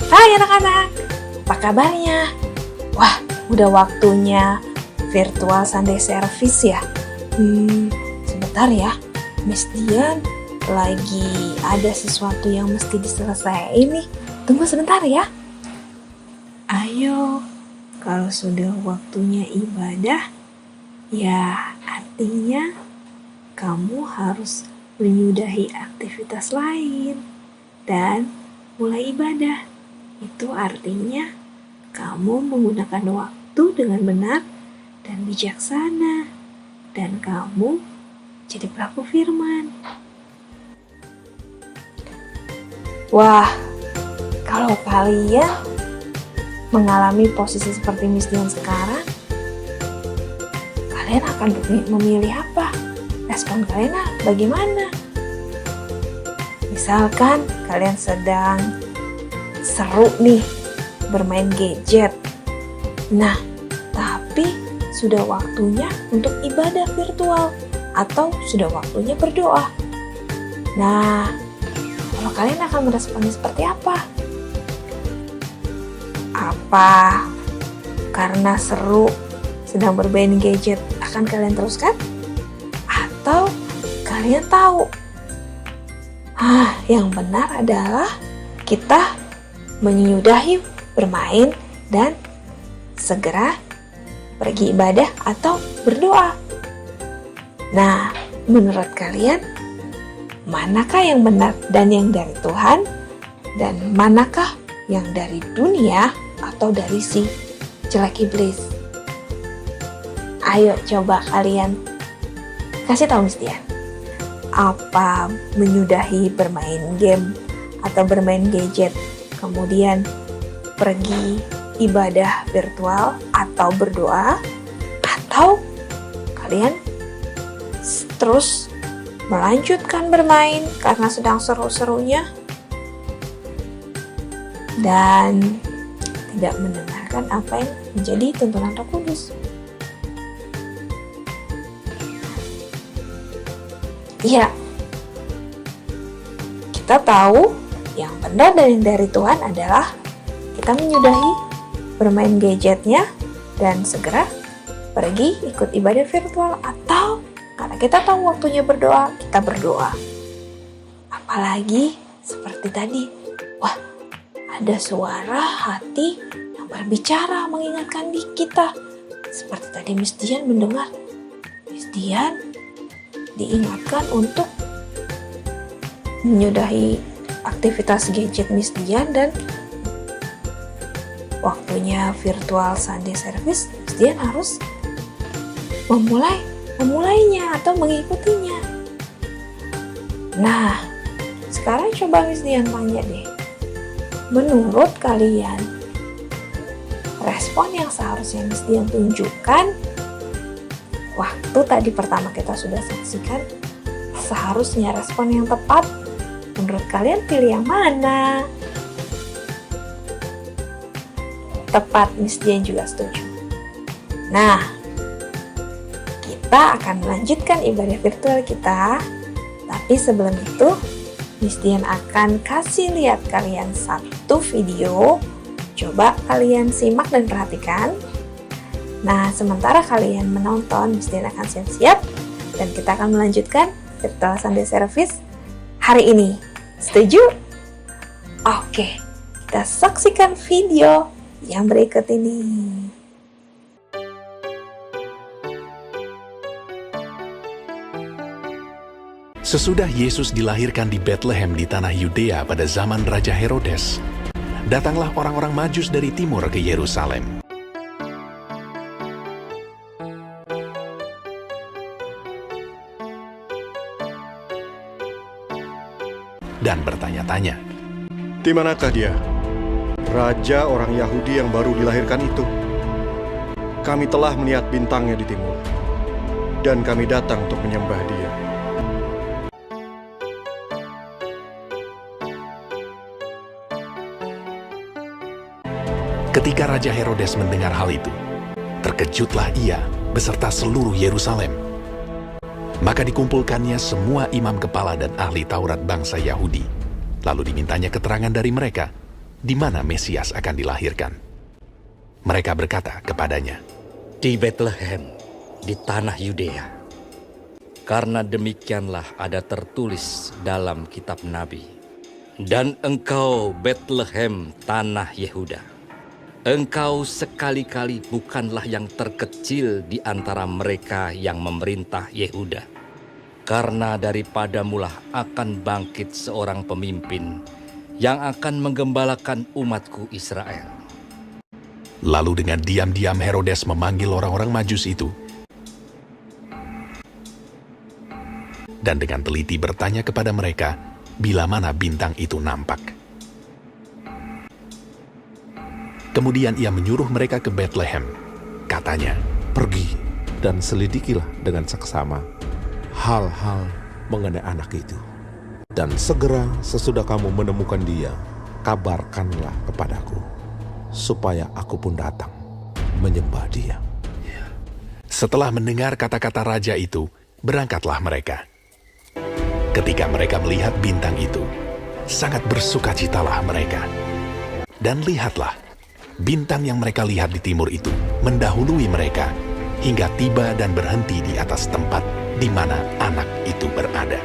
Hai anak-anak, apa kabarnya? Wah, udah waktunya virtual Sunday service ya? Sebentar ya, Miss Dian lagi ada sesuatu yang mesti diselesaikan nih. Tunggu sebentar ya. Ayo, kalau sudah waktunya ibadah, ya artinya kamu harus menyudahi aktivitas lain dan mulai ibadah. Itu artinya kamu menggunakan waktu dengan benar dan bijaksana, dan kamu jadi pelaku firman. Wah, kalau kalian mengalami posisi seperti Miss Dian sekarang, kalian akan memilih apa? Respon kalian bagaimana? Misalkan kalian sedang seru nih bermain gadget. Nah, tapi sudah waktunya untuk ibadah virtual atau sudah waktunya berdoa. Nah, kalau kalian akan meresponnya seperti apa? Apa karena seru sedang bermain gadget akan kalian teruskan? Atau kalian tahu, yang benar adalah kita menyudahi bermain dan segera pergi ibadah atau berdoa. Nah, menurut kalian, manakah yang benar dan yang dari Tuhan? Dan manakah yang dari dunia atau dari si jelek iblis? Ayo coba kalian kasih tahu Miss Dian. Apa menyudahi bermain game atau bermain gadget, kemudian pergi ibadah virtual atau berdoa, atau kalian terus melanjutkan bermain karena sedang seru-serunya dan tidak mendengarkan apa yang menjadi tuntunan Roh Kudus. Ya, kita tahu yang benar dan yang dari Tuhan adalah kita menyudahi bermain gadgetnya dan segera pergi ikut ibadah virtual, atau karena kita tahu waktunya berdoa, kita berdoa. Apalagi seperti tadi, wah, ada suara hati yang berbicara mengingatkan di kita. Seperti tadi Miss Dian mendengar, Miss Dian diingatkan untuk menyudahi aktivitas gadget Miss Dian dan waktunya virtual Sunday service. Miss Dian harus memulainya atau mengikutinya. Nah, sekarang coba Miss Dian tanya deh, menurut kalian respon yang seharusnya Miss Dian tunjukkan waktu tadi pertama kita sudah saksikan, seharusnya respon yang tepat, menurut kalian pilih yang mana? Tepat, Miss Dian juga setuju. Nah, kita akan melanjutkan ibadah virtual kita, tapi sebelum itu Miss Dian akan kasih lihat kalian satu video. Coba kalian simak dan perhatikan. Nah, sementara kalian menonton, Miss Dian akan siap-siap dan kita akan melanjutkan virtual Sunday service hari ini. Setuju? Oke, kita saksikan video yang berikut ini. Sesudah Yesus dilahirkan di Bethlehem di tanah Yudea pada zaman Raja Herodes, datanglah orang-orang Majus dari timur ke Yerusalem. Dan bertanya-tanya, "Di manakah dia, Raja orang Yahudi yang baru dilahirkan itu? Kami telah melihat bintangnya di timur, dan kami datang untuk menyembah dia." Ketika Raja Herodes mendengar hal itu, terkejutlah ia beserta seluruh Yerusalem. Maka dikumpulkannya semua imam kepala dan ahli Taurat bangsa Yahudi. Lalu dimintanya keterangan dari mereka di mana Mesias akan dilahirkan. Mereka berkata kepadanya, Di Bethlehem, di tanah Yudea. Karena demikianlah ada tertulis dalam kitab Nabi. Dan engkau Bethlehem tanah Yehuda, engkau sekali-kali bukanlah yang terkecil di antara mereka yang memerintah Yehuda. Karena daripadamulah akan bangkit seorang pemimpin yang akan menggembalakan umatku Israel. Lalu dengan diam-diam Herodes memanggil orang-orang Majus itu, dan dengan teliti bertanya kepada mereka bila mana bintang itu nampak. Kemudian ia menyuruh mereka ke Bethlehem. Katanya, Pergi dan selidikilah dengan seksama hal-hal mengenai anak itu. Dan segera sesudah kamu menemukan dia, kabarkanlah kepadaku, supaya aku pun datang menyembah dia. setelah mendengar kata-kata raja itu, berangkatlah mereka. Ketika mereka melihat bintang itu, sangat bersukacitalah mereka. Dan lihatlah, bintang yang mereka lihat di timur itu mendahului mereka hingga tiba dan berhenti di atas tempat di mana anak itu berada.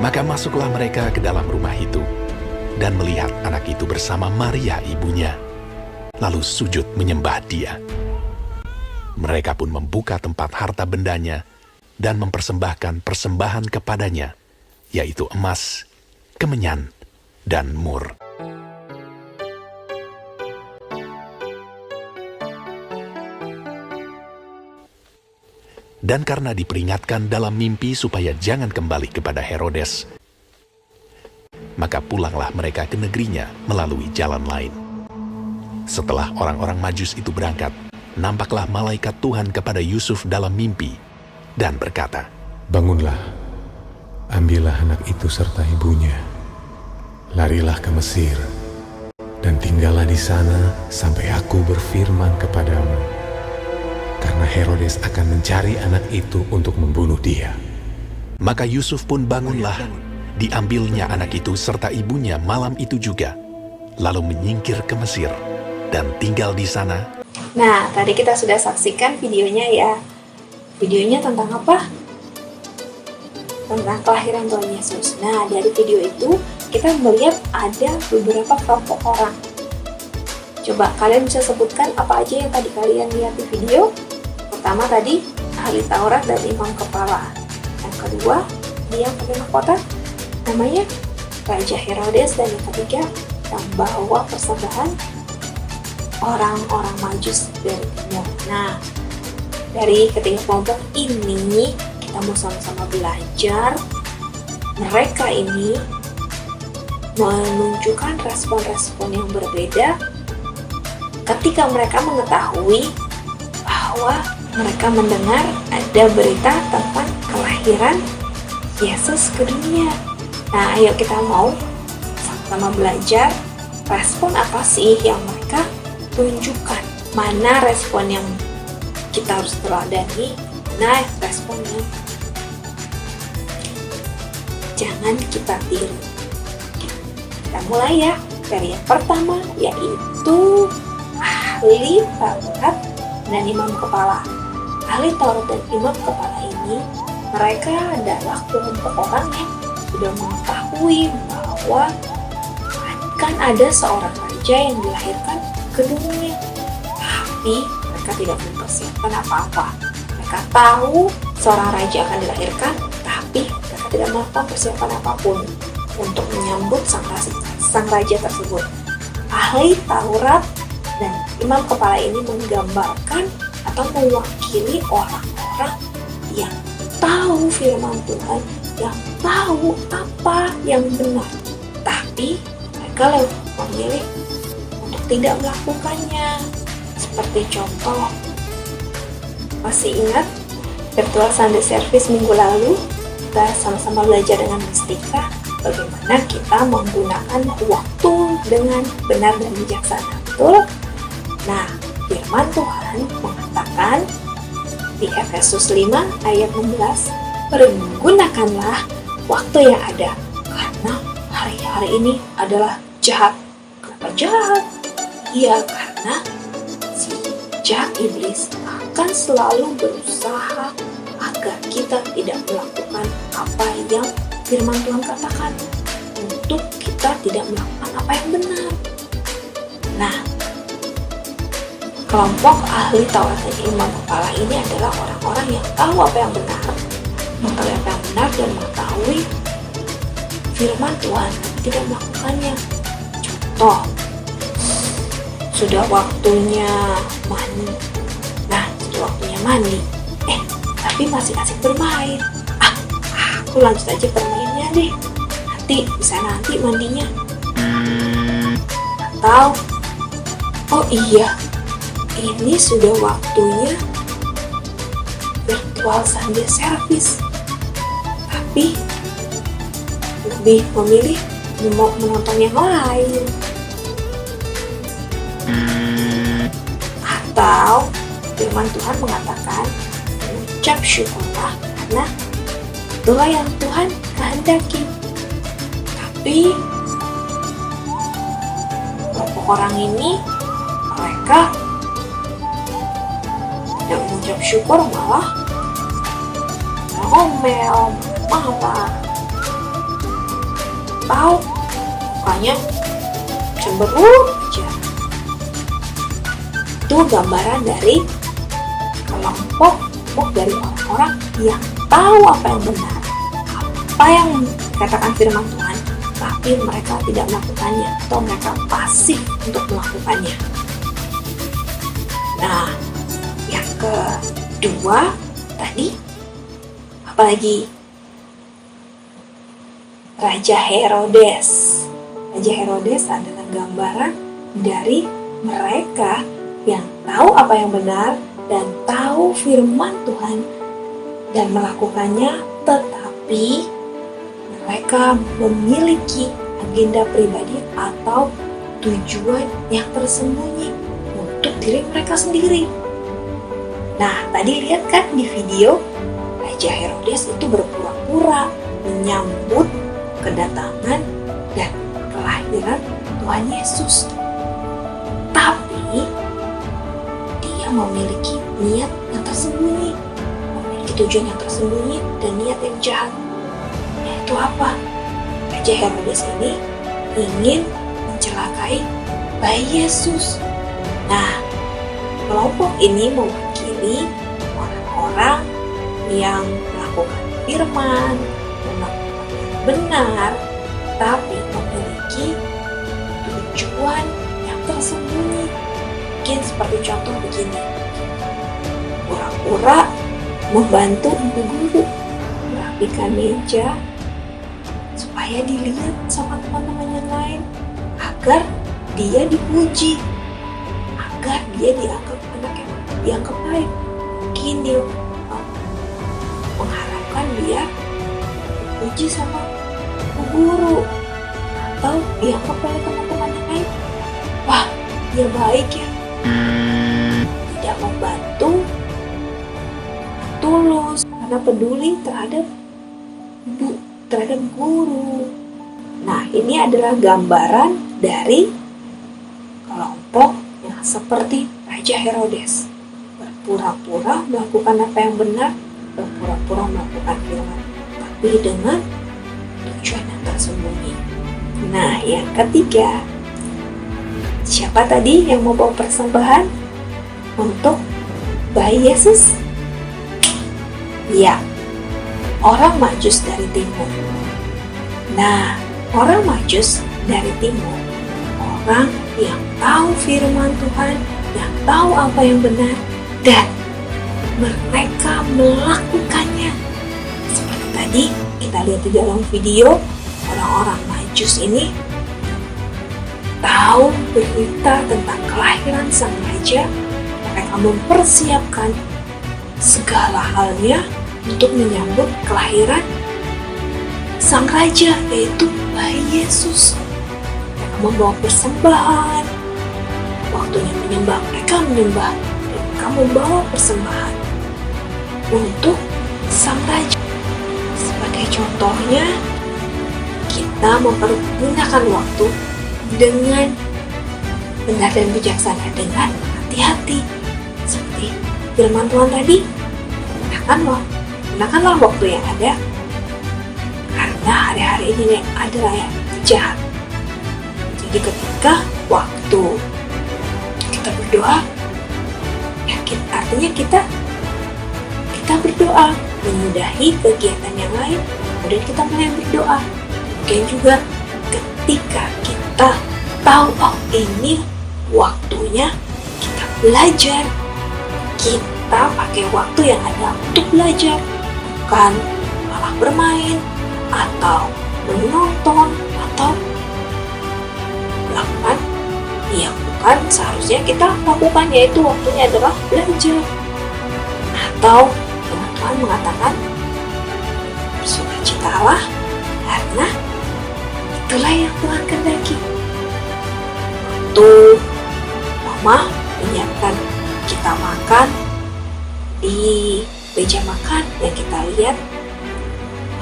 Maka masuklah mereka ke dalam rumah itu dan melihat anak itu bersama Maria ibunya, lalu sujud menyembah dia. Mereka pun membuka tempat harta bendanya dan mempersembahkan persembahan kepadanya, yaitu emas, kemenyan, dan mur. Dan karena diperingatkan dalam mimpi supaya jangan kembali kepada Herodes, maka pulanglah mereka ke negerinya melalui jalan lain. Setelah orang-orang Majus itu berangkat, nampaklah malaikat Tuhan kepada Yusuf dalam mimpi dan berkata, Bangunlah, ambillah anak itu serta ibunya, larilah ke Mesir, dan tinggallah di sana sampai aku berfirman kepadamu. Karena Herodes akan mencari anak itu untuk membunuh dia. Maka Yusuf pun bangunlah, diambilnya anak itu serta ibunya malam itu juga, lalu menyingkir ke Mesir dan tinggal di sana. Nah, tadi kita sudah saksikan videonya ya. Videonya tentang apa? Tentang kelahiran Tuhan Yesus. Nah, dari video itu kita melihat ada beberapa kelompok orang. Coba kalian bisa sebutkan apa aja yang tadi kalian lihat di video. Pertama tadi, ahli Taurat dan imam kepala. Yang kedua, dia yang pakai mahkota, namanya Raja Herodes. Dan yang ketiga, yang bawa persembahan orang-orang Majus dari timur. Nah, dari ketiga kelompok ini, kita mau sama-sama belajar. Mereka ini menunjukkan respon-respon yang berbeda ketika mereka mengetahui bahwa mereka mendengar ada berita tentang kelahiran Yesus ke dunia. Nah, ayo kita mau sama-sama belajar respon apa sih yang mereka tunjukkan. Mana respon yang kita harus teladani, mana respon yang jangan kita tiru. Kita mulai ya dari yang pertama, yaitu ahli Taurat dan imam kepala. Ahli Taurat dan imam kepala ini, mereka adalah kelompok orang yang sudah mengetahui bahwa akan ada seorang raja yang dilahirkan ke dunia. Tapi mereka tidak mempersiapkan apa-apa. Mereka tahu seorang raja akan dilahirkan, tapi mereka tidak melakukan persiapan apapun untuk menyambut sang raja tersebut. Ahli Taurat dan imam kepala ini menggambarkan atau mewakili orang-orang yang tahu firman Tuhan, yang tahu apa yang benar, tapi mereka memilih untuk tidak melakukannya. Seperti contoh, masih ingat virtual Sunday Service minggu lalu, kita sama-sama belajar dengan Mustika bagaimana kita menggunakan waktu dengan benar dan bijaksana, betul? Nah, firman Tuhan mengatakan mengatakan di Efesus 5 ayat 16, pergunakanlah waktu yang ada, karena hari-hari ini adalah jahat. Kenapa jahat? Ya, karena si jahat iblis akan selalu berusaha agar kita tidak melakukan apa yang firman Tuhan katakan, untuk kita tidak melakukan apa yang benar. Nah, kelompok ahli Taurat dan imam kepala ini adalah orang-orang yang tahu apa yang benar, mengetahui apa yang benar dan mengetahui firman Tuhan, tapi tidak melakukannya. Contoh, sudah waktunya mandi. Nah, sudah waktunya mandi. Tapi masih asik bermain. Aku lanjut aja bermainnya deh. Nanti mandinya. Atau, oh iya, ini sudah waktunya virtual Sunday service, tapi lebih memilih mau menonton yang lain. Atau firman Tuhan mengatakan ucap syukurlah karena itulah yang Tuhan kehendaki. Tapi kelompok orang ini, mereka tidak mengucap syukur, malah ngomel, marah, atau mukanya cemberut aja. Itu gambaran dari kelompok dari orang-orang yang tahu apa yang benar, apa yang dikatakan firman Tuhan, tapi mereka tidak melakukannya, atau mereka pasif untuk melakukannya. Nah, yang kedua tadi, apalagi Raja Herodes. Raja Herodes adalah gambaran dari mereka yang tahu apa yang benar dan tahu firman Tuhan dan melakukannya, tetapi mereka memiliki agenda pribadi atau tujuan yang tersembunyi untuk diri mereka sendiri. Nah, tadi lihat kan di video, Raja Herodes itu berpura-pura menyambut kedatangan dan kelahiran Tuhan Yesus. Tapi dia memiliki niat yang tersembunyi, memiliki tujuan yang tersembunyi dan niat yang jahat. Yaitu apa? Raja Herodes ini ingin mencelakai bayi Yesus. Nah, kelompok ini mewakili orang-orang yang melakukan firman, melakukan yang benar, tapi memiliki tujuan yang tersembunyi. Mungkin seperti contoh begini, pura-pura membantu ibu guru merapikan meja supaya dilihat sama teman-teman yang lain, agar dia dipuji, agar dia dianggap anak yang dianggap baik. Mungkin dia mengharapkan dia dipuji sama ibu guru, atau dianggap oleh teman-teman yang lain, wah, dia baik ya, tidak membantu, tulus, karena peduli terhadap ibu, terhadap guru. Nah, ini adalah gambaran dari kelompok yang seperti Raja Herodes, berpura-pura melakukan apa yang benar, berpura-pura melakukan firman, tapi dengan tujuan yang tersembunyi. Nah, yang ketiga, siapa tadi yang mau bawa persembahan untuk bayi Yesus? Ya, orang Majus dari timur. Nah, orang Majus dari timur, orang yang tahu firman Tuhan, yang tahu apa yang benar, dan mereka melakukannya. Seperti tadi kita lihat di dalam video, orang-orang Majus ini tahu berita tentang kelahiran sang raja. Mereka mempersiapkan segala halnya untuk menyambut kelahiran sang raja, yaitu bayi Yesus. Mereka membawa persembahan. Waktunya menyembah, mereka menyembah. Mereka membawa persembahan untuk sang raja. Sebagai contohnya, kita mempergunakan waktu dengan benar dan bijaksana, dengan hati-hati. Seperti firman Tuhan tadi, gunakanlah waktu yang ada, karena hari-hari ini adalah yang jahat. Jadi ketika waktu kita berdoa, artinya kita berdoa menyudahi kegiatan yang lain, kemudian kita mulai berdoa. Mungkin juga ketika kita tahu, oh ini waktunya kita belajar, kita pakai waktu yang ada untuk belajar, bukan malah bermain atau menonton atau melakukan yang bukan seharusnya kita lakukan, yaitu waktunya adalah belajar. Atau Tuhan mengatakan, bersukacitalah karena itulah yang Tuhan kehendaki. Waktu Mama menyiapkan kita makan di meja makan, yang kita lihat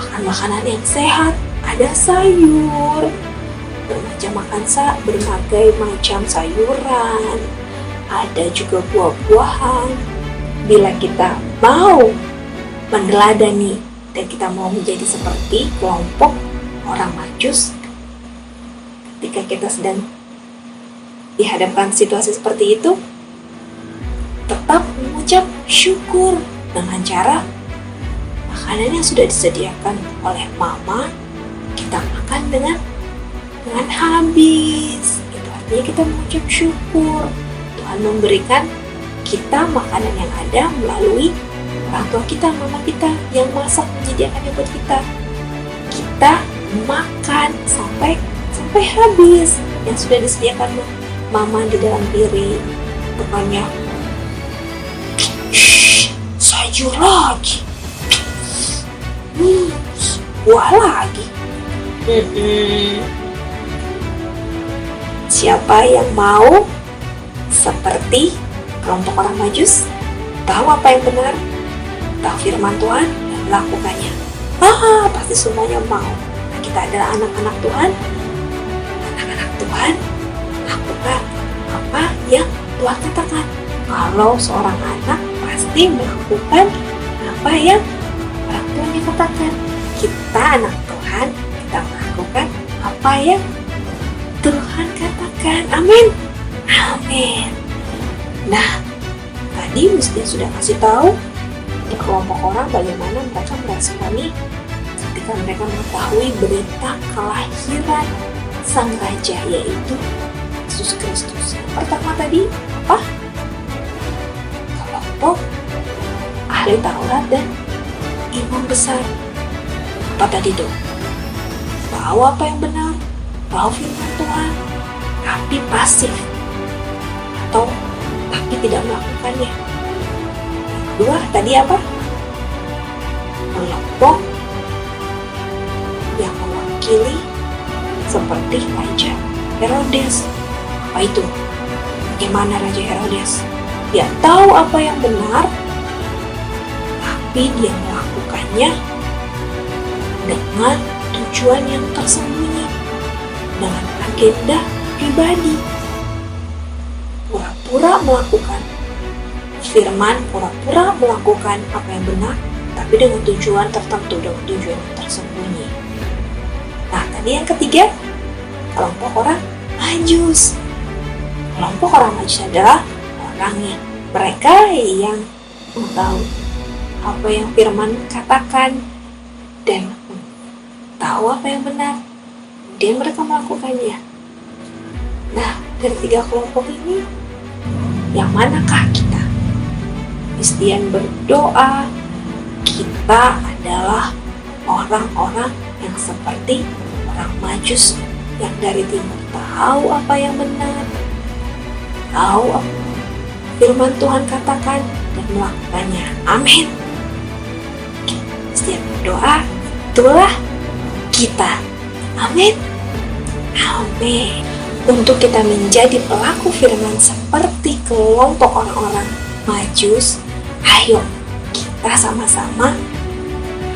makan makanan yang sehat, ada sayur, berbagai macam sayuran, ada juga buah-buahan. Bila kita mau meneladani dan kita mau menjadi seperti kelompok orang Majus, ketika kita sedang dihadapkan situasi seperti itu, tetap mengucap syukur dengan cara makanan yang sudah disediakan oleh Mama, kita makan dengan habis. Itu artinya kita mengucap syukur. Tuhan memberikan kita makanan yang ada melalui orang tua kita, mama kita yang masak menyediakannya buat kita. Kita makan sampai habis yang sudah disediakan Mama di dalam piring. Bukannya sayur lagi, buah lagi. Siapa yang mau seperti kelompok orang Majus, tahu apa yang benar, tahu firman Tuhan dan melakukannya? Pasti semuanya mau. Nah, kita adalah anak-anak Tuhan. Anak-anak Tuhan lakukan apa yang Tuhan katakan. Kalau seorang anak pasti melakukan apa yang orang tuanya katakan. Kita anak Tuhan, kita melakukan apa yang Tuhan katakan. Amin. Amin. Nah, tadi mesti sudah kasih tahu di kelompok orang bagaimana mereka meresponi ketika mereka mengetahui berita kelahiran sang raja, yaitu Yesus Kristus. Yang pertama tadi apa? Kelompok ahli Taurat dan imam besar. Apa tadi tuh? Tahu apa yang benar, tahu firman Tuhan, tapi pasif atau tapi tidak melakukannya. Kedua, tadi apa? Kelompok yang mewakili seperti Raja Herodes. Apa itu? Bagaimana Raja Herodes? Dia tahu apa yang benar, tapi dia melakukannya dengan tujuan yang tersembunyi, dengan agenda pribadi. Pura-pura melakukan firman, pura-pura melakukan apa yang benar, tapi dengan tujuan tertentu, dengan tujuan yang tersembunyi. Nah, tadi yang ketiga, kelompok orang Majus. Kelompok orang Majus adalah orang yang mereka yang tahu apa yang firman katakan dan tahu apa yang benar, dan mereka melakukannya. Nah, dari tiga kelompok ini, yang manakah kita? Christian berdoa, kita adalah orang-orang yang seperti orang Majus yang dari timur, tahu apa yang benar, tahu apa firman Tuhan katakan dan melakukannya. Amin. Setiap berdoa, itulah kita. Amin. Amin. Untuk kita menjadi pelaku firman seperti kelompok orang-orang Majus, ayo kita sama-sama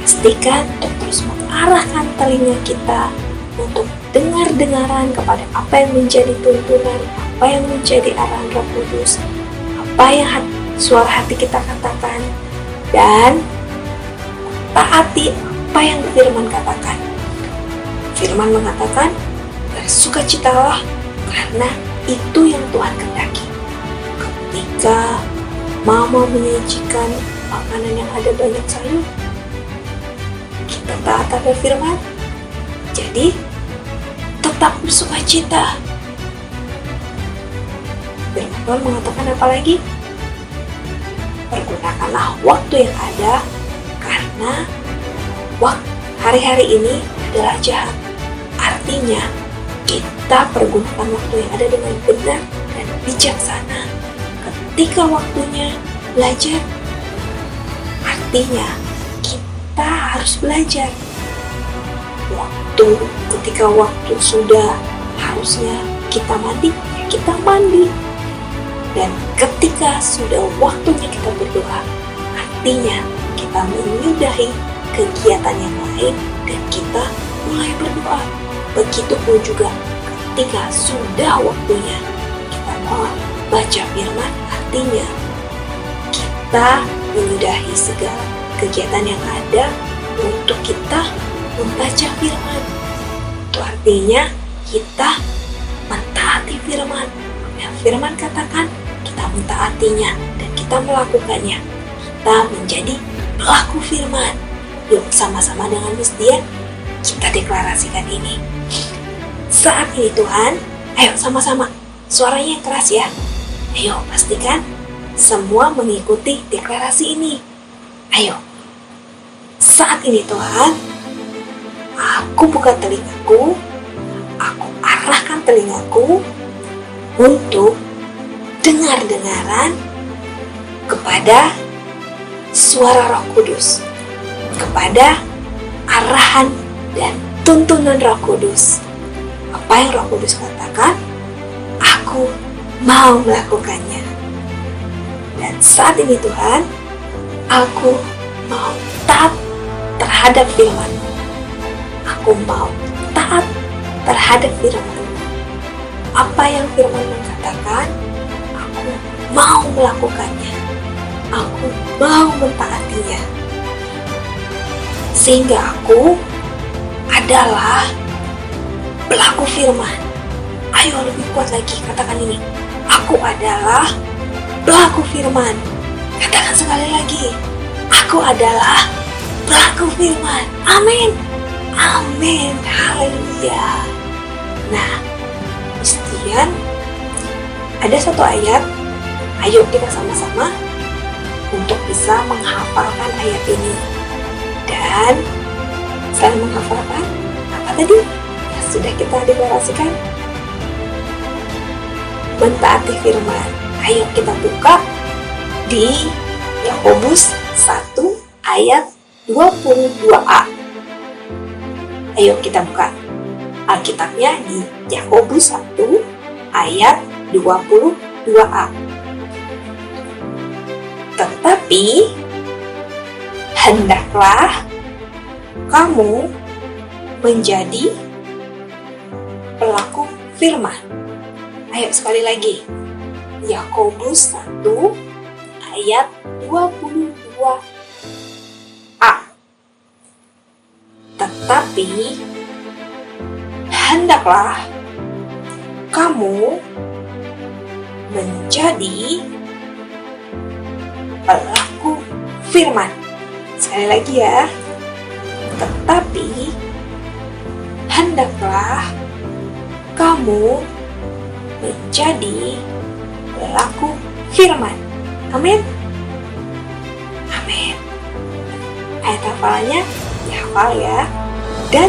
pastikan untuk terus mengarahkan telinga kita untuk dengar-dengaran kepada apa yang menjadi tuntunan, apa yang menjadi arahan Roh Kudus, apa yang suara hati kita katakan, dan taati apa yang firman katakan. Firman mengatakan, bersukacitalah karena itu yang Tuhan kehendaki. Ketika Mama menyajikan makanan yang ada banyak sayur, kita taat pada firman, jadi tetap bersukacita. Firman Tuhan mengatakan apa lagi? Pergunakanlah waktu yang ada, karena hari-hari ini adalah jahat. Artinya, kita pergunakan waktu yang ada dengan benar dan bijaksana. Ketika waktunya belajar, artinya kita harus belajar. Ketika waktu sudah harusnya kita mandi, kita mandi. Dan ketika sudah waktunya kita berdoa, artinya kita menyudahi kegiatan yang lain dan kita mulai berdoa. Begitupun juga ketika sudah waktunya kita mau baca firman, artinya kita menyudahi segala kegiatan yang ada untuk kita membaca firman. Itu artinya kita mentaati firman. Yang firman katakan, kita mentaatinya dan kita melakukannya. Kita menjadi pelaku firman. Yuk sama-sama dengan Miss Dian kita deklarasikan ini. Saat ini Tuhan, ayo sama-sama, suaranya yang keras ya. Ayo pastikan semua mengikuti deklarasi ini. Ayo. Saat ini Tuhan, aku buka telingaku, aku arahkan telingaku untuk dengar-dengaran kepada suara Roh Kudus, kepada arahan dan tuntunan Roh Kudus. Apa yang Roh Kudus katakan, aku mau melakukannya. Dan saat ini Tuhan, aku mau taat terhadap firman. Aku mau taat terhadap firman. Apa yang firman katakan, aku mau melakukannya. Aku mau mentaatinya. Sehingga aku adalah pelaku firman. Ayo lebih kuat lagi, katakan ini. Aku adalah pelaku firman. Katakan sekali lagi. Aku adalah pelaku firman. Amin. Amin. Haleluya. Nah, Christian, ada satu ayat. Ayo kita sama-sama untuk bisa menghafalkan ayat ini. Dan selain menghafalkan, apa tadi yang sudah kita deklarasikan? Mentaati firman. Ayo kita buka di Yakobus 1 ayat 22a. Ayo kita buka Alkitabnya di Yakobus 1 ayat 22a. Tetapi hendaklah kamu menjadi pelaku firman. Ayo sekali lagi. Yakobus 1 ayat 22a. Tetapi hendaklah kamu menjadi pelaku firman. Sekali lagi ya. Tetapi hendaklah kamu menjadi pelaku firman. Amin. Amin. Ayat hafalannya dihafal ya. Dan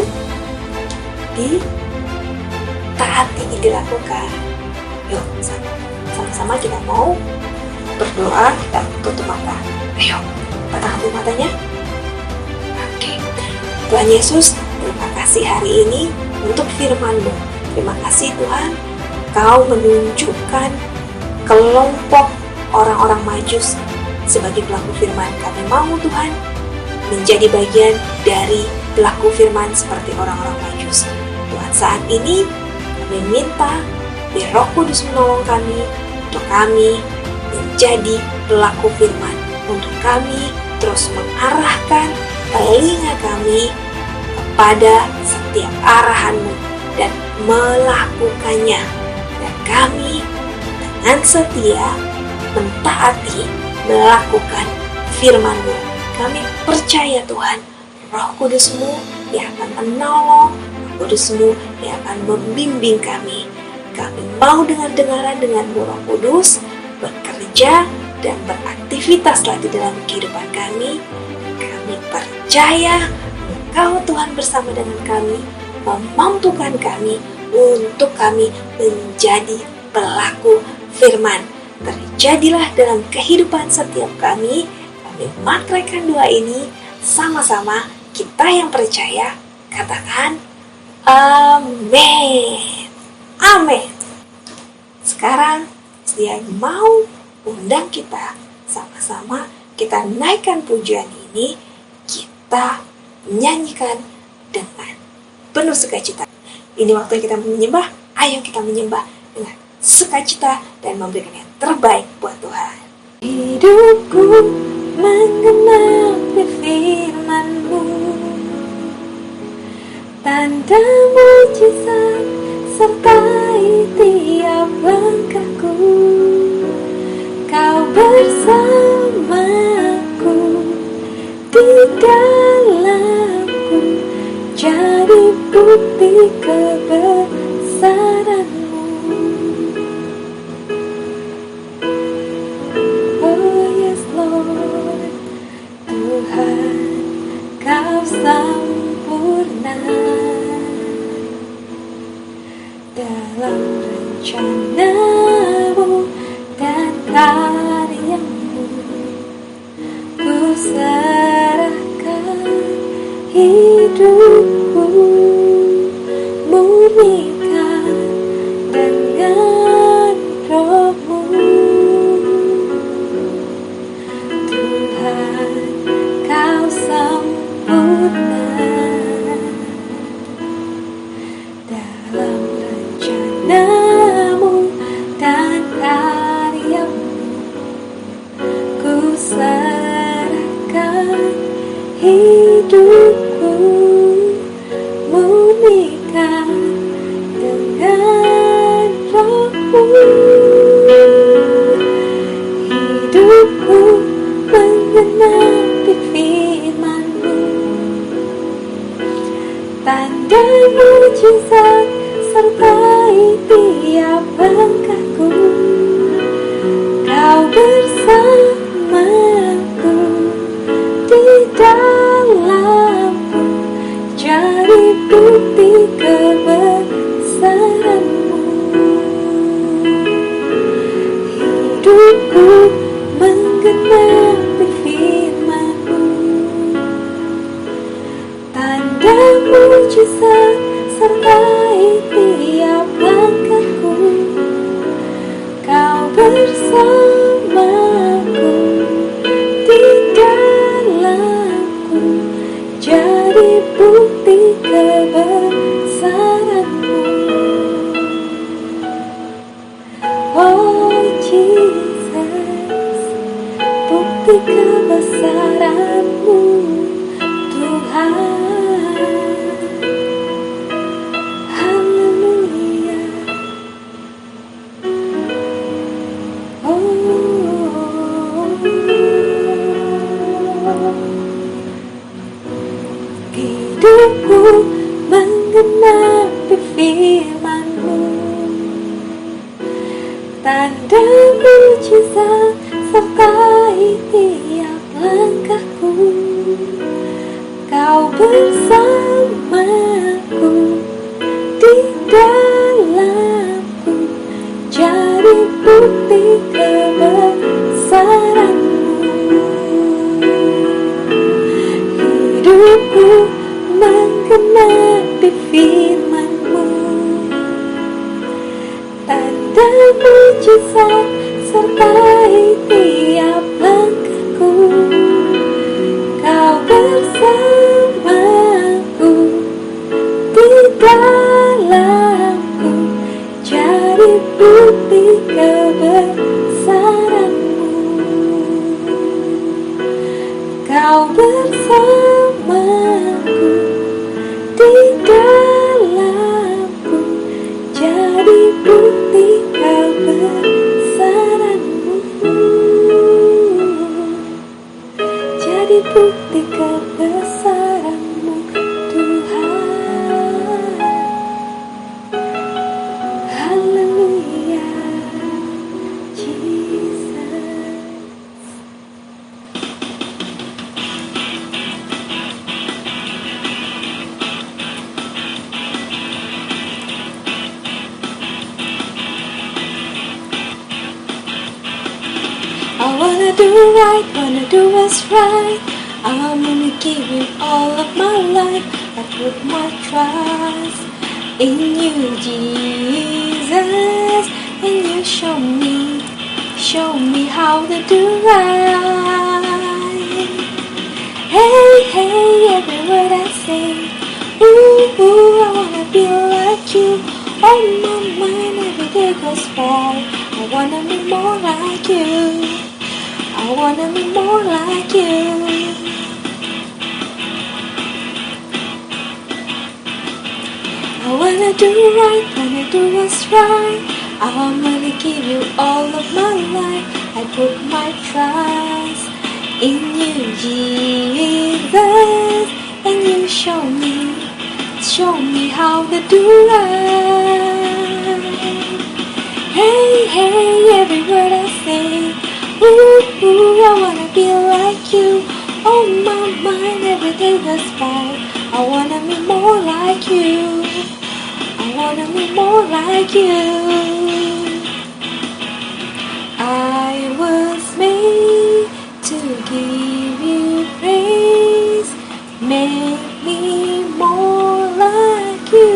ditaati, dilakukan. Yuk, sama-sama kita mau berdoa, kita tutup mata. Ayo, patah tutup matanya. Oke. Tuhan Yesus, terima kasih hari ini untuk firman-Mu. Terima kasih Tuhan, Kau menunjukkan kelompok orang-orang Majus sebagai pelaku firman. Kami mau Tuhan menjadi bagian dari pelaku firman seperti orang-orang Majus. Tuhan, saat ini kami minta biar Roh Kudus menolong kami untuk kami menjadi pelaku firman, untuk kami terus mengarahkan telinga kami kepada setiap arahan-Mu dan melakukannya. Dan kami dengan setia mentaati, melakukan firman-Mu. Kami percaya Tuhan, Roh Kudus-Mu yang akan menolong, Roh Kudus-Mu yang akan membimbing kami. Kami mau dengar-dengaran dengan-Mu, Roh Kudus, bekerja dan beraktivitas lagi dalam kehidupan kami. Kami percaya Engkau Tuhan bersama dengan kami, memampukan kami untuk kami menjadi pelaku firman. Terjadilah dalam kehidupan setiap kami. Kami matraikan doa ini sama-sama, kita yang percaya katakan amin. Amin. Sekarang dia mau undang kita sama-sama kita naikkan pujian ini, kita nyanyikan dengan penuh sukacita. Ini waktu kita menyembah, ayo kita menyembah dengan sukacita dan memberikan yang terbaik buat Tuhan. Hidupku menggenapi firman-Mu, tanda mujizat sertai tiap langkahku. Kau bersamaku, di dalamku, jadi bukti kebesaran-Mu. Oh yes Lord, Tuhan, Kau sempurna dalam rencana-Mu dan karya-Mu. Ku serahkan hidupku, murnikan dengan Roh-Mu. Tuhan, Kau sempurna dalam rencana-Mu dan karya-Mu. Ku serahkan hidupku, murnikan dengan Roh-Mu. Hidupku menggenapi firman-Mu, tanda mujizat sertai tiap langkahku. Kau bersamaku, di dalamku, jadi bukti kebesaran-Mu. Hidupku menggenapi firman-Mu, tanda mujizat sertai tiap langkahku. Kau bersamaku, di dalamku, jadi bukti kebesaran-Mu. Oh Jesus, bukti kebesaran-Mu Tuhan. Haleluya. Hidupku menggenapi firman-Mu, tanda mujizat sertai tiap langkahku. Kau bersamaku, di dalamku, jadi bukti kebesaran-Mu. Hidupku menggenapi firman-Mu, tanda mujizat sertai tiap langkahku. Kau bersamaku di dalamku, jadi bukti kebesaranmu. Kau bersamaku di dalamku, jadi bukti kebesaranmu. Jadi bukti kebesaranmu, Tuhan. Haleluya, Jesus. I wanna do right, wanna do what's right. I'm gonna give you all of my life. I put my trust in you, Jesus. And you show me how to do right. Hey, hey, every word I say. Ooh, ooh, I wanna be like you. On my mind, every day goes by. I wanna be more like you. I wanna be more like you. I wanna do right, wanna do what's right. I'm gonna give you all of my life. I put my trust in you, Jesus. And you show me how to do right. Hey, hey, every word I say. Ooh, ooh, I wanna be like you. On my mind, every day goes by. I wanna be more like you. I wanna be more like you. I was made to give you praise. Make me more like you.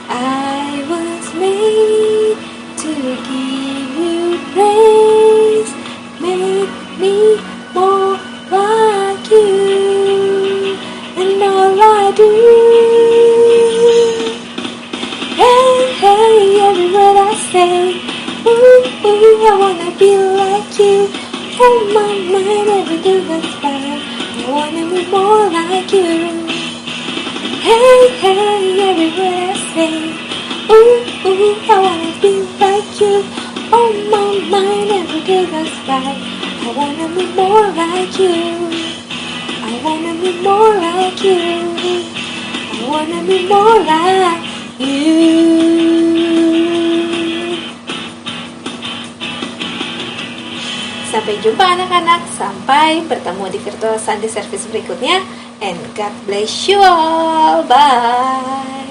I was made to give you praise. Make me more like you. And all I do, hey, hey, every word I say. Ooh, ooh, I wanna be like you. On my mind, every day goes by. I wanna be more like you. Hey, hey, every word I say. Ooh, ooh, I wanna be like you. On my mind, every day goes by. I wanna be more like you. I wanna be more like you. I wanna be more like you. Sampai jumpa anak-anak, sampai bertemu di virtual Sunday service berikutnya. And God bless you all. Bye.